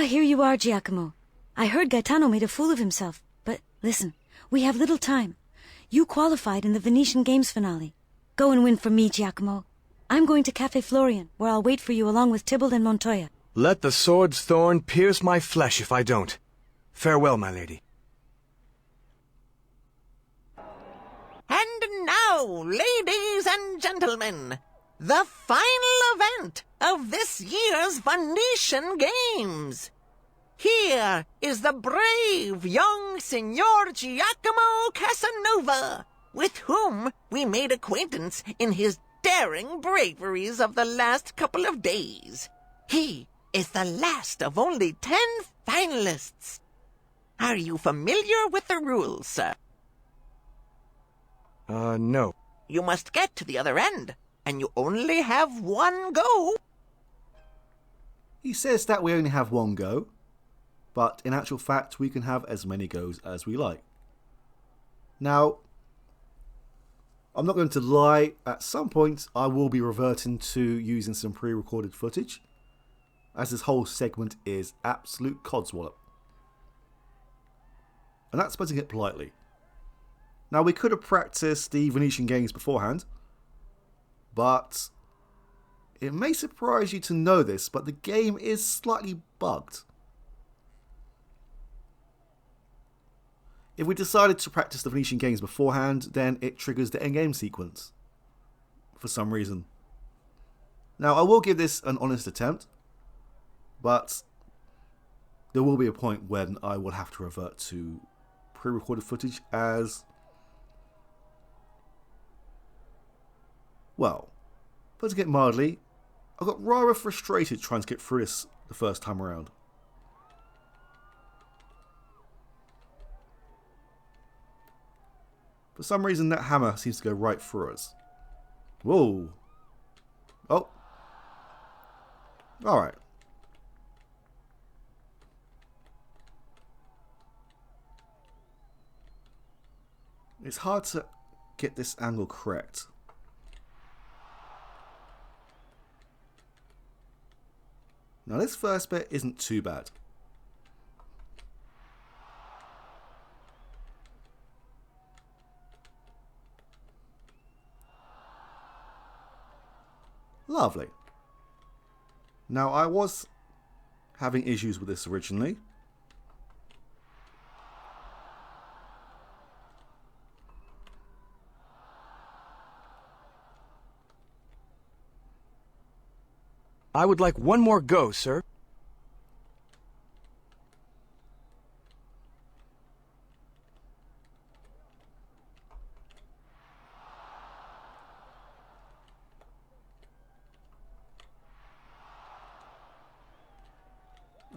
here you are, Giacomo. I heard Gaetano made a fool of himself, but listen, we have little time. You qualified in the Venetian Games finale. Go and win for me, Giacomo. I'm going to Cafe Florian, where I'll wait for you along with Tybalt and Montoya. Let the sword's thorn pierce my flesh if I don't. Farewell, my lady. And now, ladies and gentlemen, the final event of this year's Venetian Games. Here is the brave young Signor Giacomo Casanova, with whom we made acquaintance in his daring braveries of the last couple of days. He is the last of only 10 finalists. Are you familiar with the rules, sir? No. You must get to the other end, and you only have one go. He says that we only have one go, but in actual fact we can have as many goes as we like. Now, I'm not going to lie, at some point I will be reverting to using some pre-recorded footage, as this whole segment is absolute codswallop. And that's putting it politely. Now, we could have practiced the Venetian Games beforehand, but it may surprise you to know this, but the game is slightly bugged. If we decided to practice the Venetian Games beforehand, then it triggers the endgame sequence, for some reason. Now, I will give this an honest attempt, but there will be a point when I will have to revert to pre-recorded footage as, well, putting it mildly, I got rather frustrated trying to get through this the first time around. For some reason that hammer seems to go right through us. Whoa. Oh. Alright. It's hard to get this angle correct. Now this first bit isn't too bad. Lovely. Now I was having issues with this originally. I would like one more go, sir.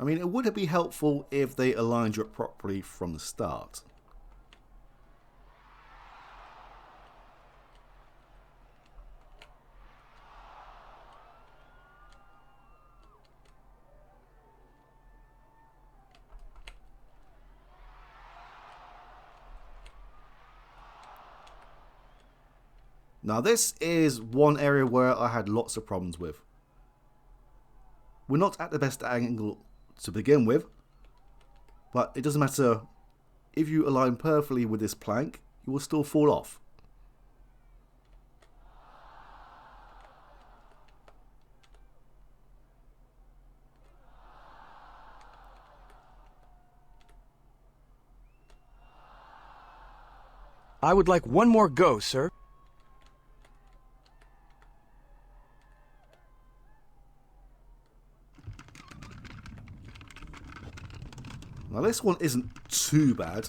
I mean, it would be helpful if they aligned you up properly from the start. Now this is one area where I had lots of problems with. We're not at the best angle to begin with, but it doesn't matter. If you align perfectly with this plank, you will still fall off. I would like one more go, sir. Now this one isn't too bad.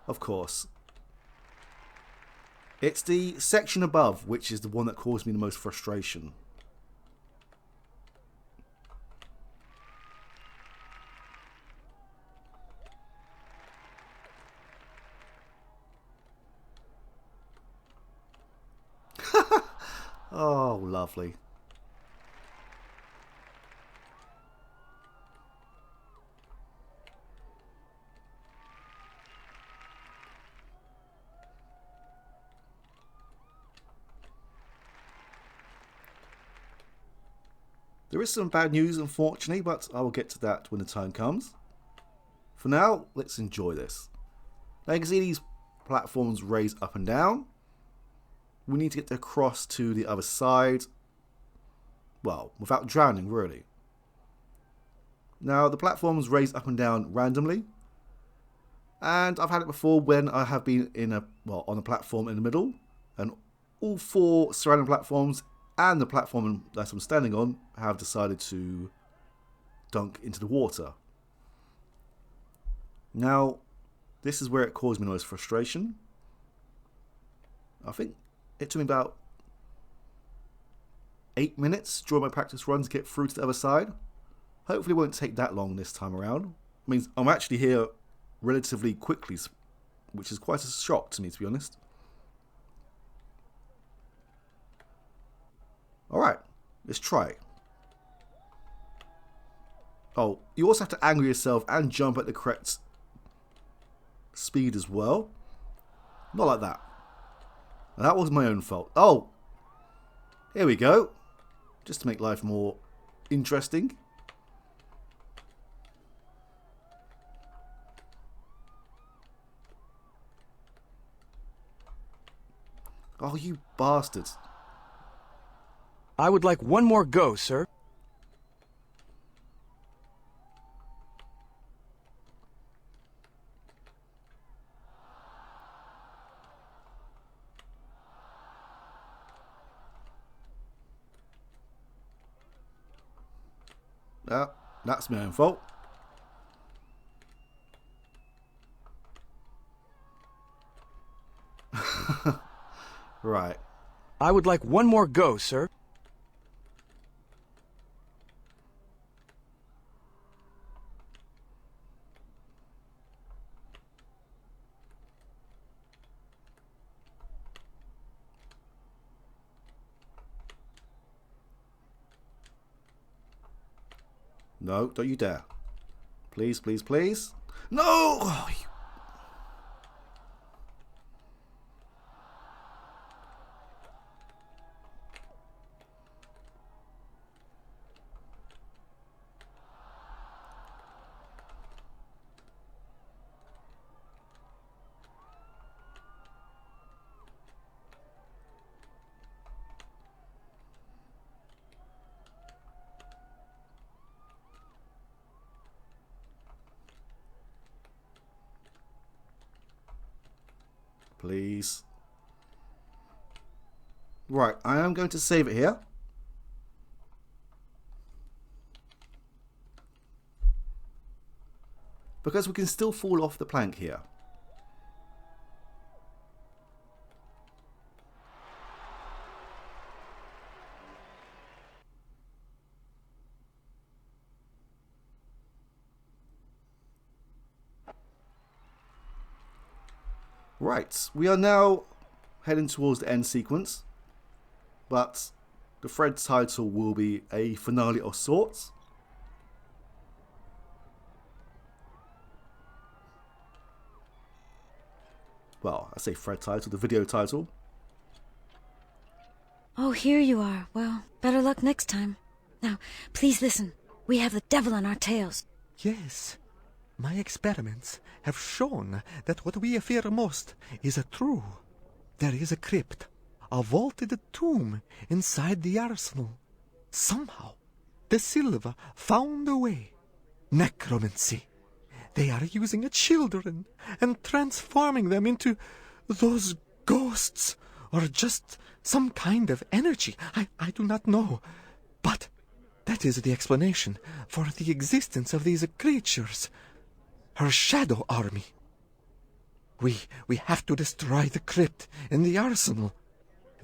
Of course. It's the section above which is the one that caused me the most frustration. Oh, lovely. There is some bad news, unfortunately, but I will get to that when the time comes. For now, let's enjoy this. Now you can see these platforms raise up and down. We need to get across to the other side. Well, without drowning, really. Now, the platforms raise up and down randomly. And I've had it before when I have been on a platform in the middle. And all 4 surrounding platforms and the platform that I'm standing on have decided to dunk into the water. Now, this is where it caused me the most frustration. I think it took me about 8 minutes during my practice run to get through to the other side. Hopefully it won't take that long this time around. I mean, I'm actually here relatively quickly, which is quite a shock to me, to be honest. Alright, let's try it. Oh, you also have to angle yourself and jump at the correct speed as well. Not like that. Now, that was my own fault. Oh! Here we go. Just to make life more interesting. Oh, you bastards. I would like one more go, sir. That's my own fault. Right. I would like one more go, sir. No, don't you dare. Please, please, please. No! Oh, you... Please. Right, I am going to save it here. Because we can still fall off the plank here. Right, we are now heading towards the end sequence, but the thread title will be a finale of sorts. Well, I say thread title, the video title. Oh, here you are. Well, better luck next time. Now, please listen. We have the devil on our tails. Yes, my experiments have shown that what we fear most is true. There is a crypt, a vaulted tomb inside the arsenal. Somehow, the Silva found a way. Necromancy. They are using children and transforming them into those ghosts, or just some kind of energy. I do not know. But that is the explanation for the existence of these creatures. Her shadow army. We have to destroy the crypt in the arsenal.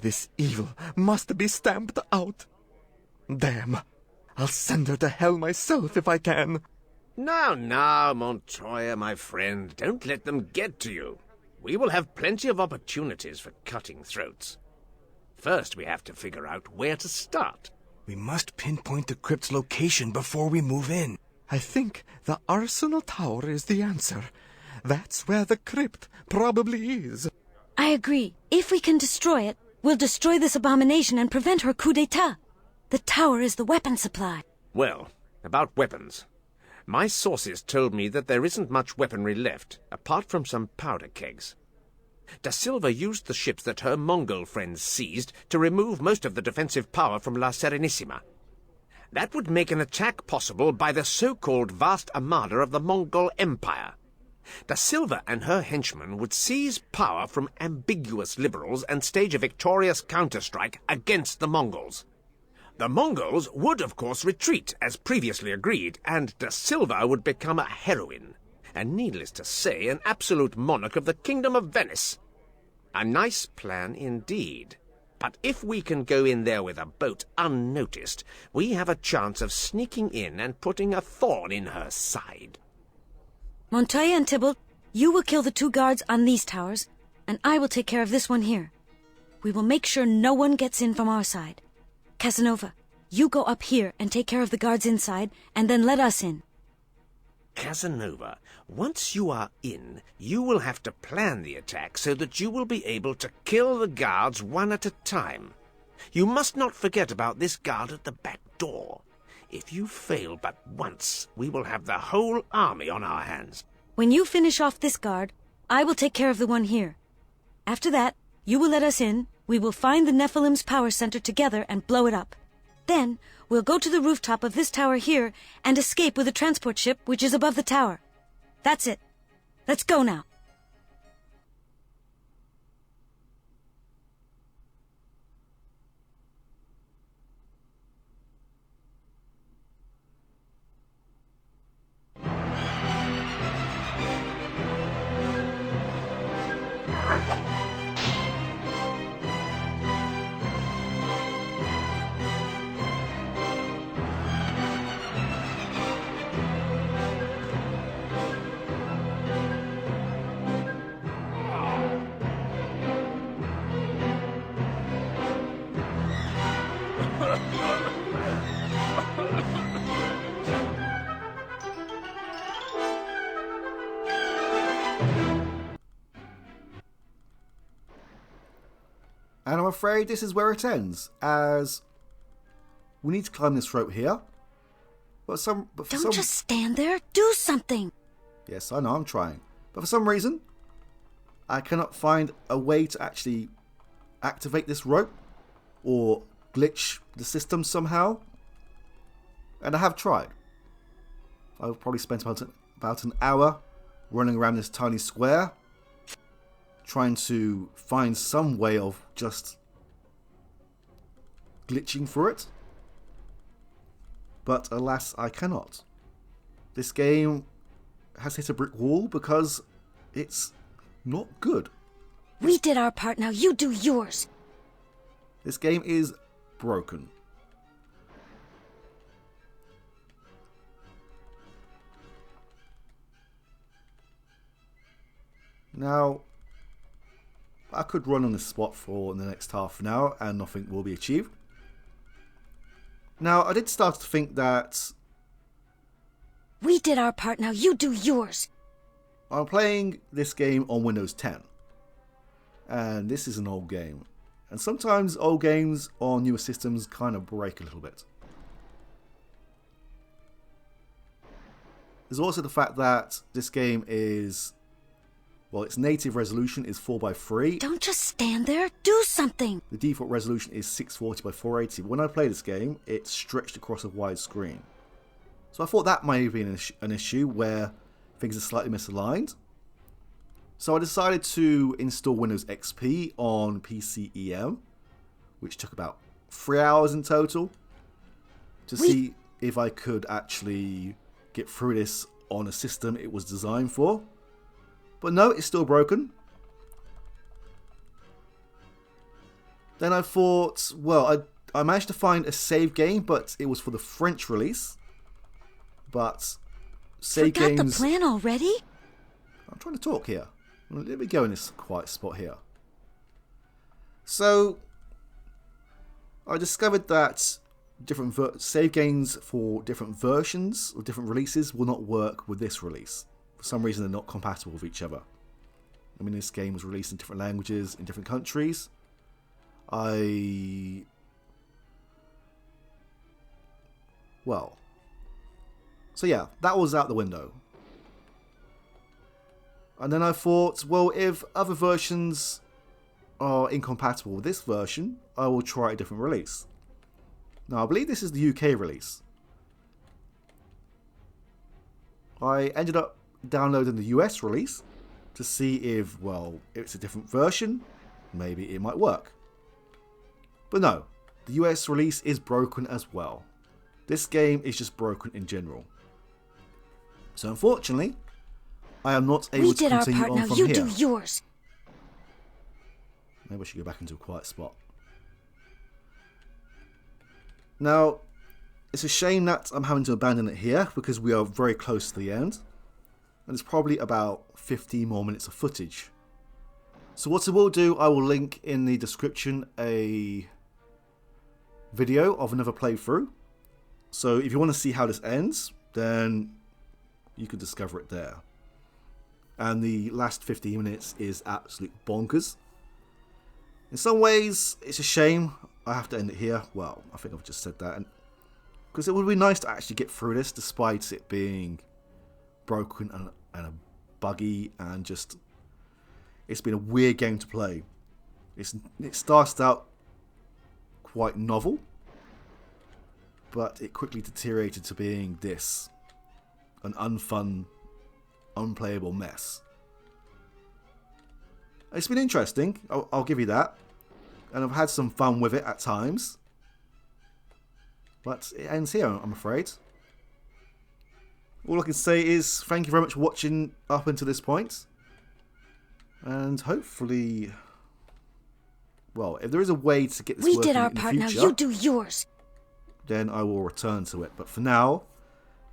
This evil must be stamped out. Damn, I'll send her to hell myself if I can. Now, now, Montoya, my friend, don't let them get to you. We will have plenty of opportunities for cutting throats. First, we have to figure out where to start. We must pinpoint the crypt's location before we move in. I think the Arsenal Tower is the answer. That's where the crypt probably is. I agree. If we can destroy it, we'll destroy this abomination and prevent her coup d'etat. The tower is the weapon supply. Well, about weapons. My sources told me that there isn't much weaponry left, apart from some powder kegs. Da Silva used the ships that her Mongol friends seized to remove most of the defensive power from La Serenissima. That would make an attack possible by the so-called vast armada of the Mongol Empire. Da Silva and her henchmen would seize power from ambiguous liberals and stage a victorious counterstrike against the Mongols. The Mongols would, of course, retreat, as previously agreed, and Da Silva would become a heroine, and needless to say, an absolute monarch of the Kingdom of Venice. A nice plan indeed. But if we can go in there with a boat unnoticed, we have a chance of sneaking in and putting a thorn in her side. Montoya and Tybalt, you will kill the 2 guards on these towers, and I will take care of this one here. We will make sure no one gets in from our side. Casanova, you go up here and take care of the guards inside, and then let us in. Casanova, once you are in, you will have to plan the attack so that you will be able to kill the guards one at a time. You must not forget about this guard at the back door. If you fail but once, we will have the whole army on our hands. When you finish off this guard, I will take care of the one here. After that, you will let us in, we will find the Nephilim's power center together and blow it up. Then, we'll go to the rooftop of this tower here and escape with a transport ship which is above the tower. That's it. Let's go now. And I'm afraid this is where it ends, as we need to climb this rope here. But for Don't just stand there. Do something. Yes, I know, I'm trying. But for some reason, I cannot find a way to actually activate this rope or glitch the system somehow. And I have tried. I've probably spent about an hour running around this tiny square, trying to find some way of just glitching through it. But alas, I cannot. This game has hit a brick wall because it's not good. We did our part, now you do yours. This game is broken. Now, I could run on this spot for the next half an hour and nothing will be achieved. Now, I did start to think that We did our part, now you do yours. I'm playing this game on Windows 10. And this is an old game. And sometimes old games on newer systems kind of break a little bit. There's also the fact that this game is, well, its native resolution is 4:3. Don't just stand there. Do something. The default resolution is 640 by 480, but when I play this game, it's stretched across a wide screen. So I thought that might have been an issue where things are slightly misaligned. So I decided to install Windows XP on PCEM, which took about 3 hours in total, to see if I could actually get through this on a system it was designed for. But no, it's still broken. Then I thought, well, I managed to find a save game, but it was for the French release. But save Forgot games... the plan already? I'm trying to talk here. Let me go in this quiet spot here. So, I discovered that different save games for different versions or different releases will not work with this release. For some reason, they're not compatible with each other. I mean, this game was released in different languages in different countries. I well. So yeah, that was out the window. And then I thought, well, if other versions are incompatible with this version, I will try a different release. Now, I believe this is the UK release. I ended up downloading the US release to see if, well, if it's a different version, maybe it might work. But no, the US release is broken as well. This game is just broken in general. So unfortunately, I am not able to continue on from here. You do yours. Maybe I should go back into a quiet spot. Now, it's a shame that I'm having to abandon it here because we are very close to the end. And it's probably about 15 more minutes of footage. So what I will do, I will link in the description a video of another playthrough. So if you want to see how this ends, then you can discover it there. And the last 15 minutes is absolute bonkers. In some ways, it's a shame I have to end it here. Well, I think I've just said that. Because it would be nice to actually get through this despite it being broken and buggy and just... It's been a weird game to play. It starts out quite novel, but it quickly deteriorated to being this. An unfun, unplayable mess. It's been interesting, I'll give you that. And I've had some fun with it at times. But it ends here, I'm afraid. All I can say is thank you very much for watching up until this point. And hopefully... Well, if there is a way to get this working in the future... We did our part, now you do yours. Then I will return to it. But for now,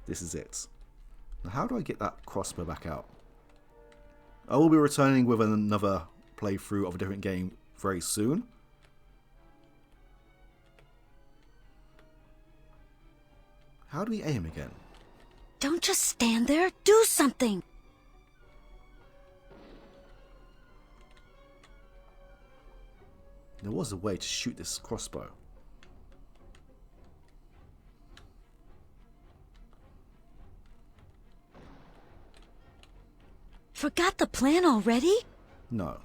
this is it. Now, how do I get that crossbow back out? I will be returning with another playthrough of a different game very soon. How do we aim again? Don't just stand there. Do something. There was a way to shoot this crossbow. Forgot the plan already? No.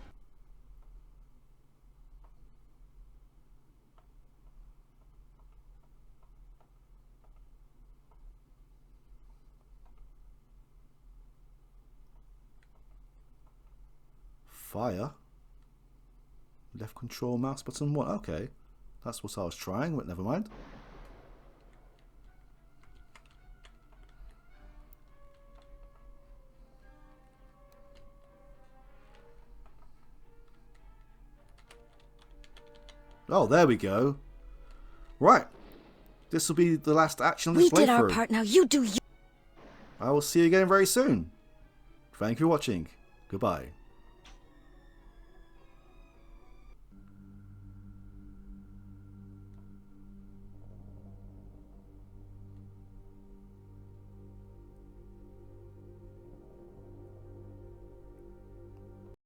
Fire? Left control mouse button 1. Okay. That's what I was trying, but never mind. Oh, there we go. Right. This will be the last action of this playthrough. We did our part, now you do yours. I will see you again very soon. Thank you for watching. Goodbye.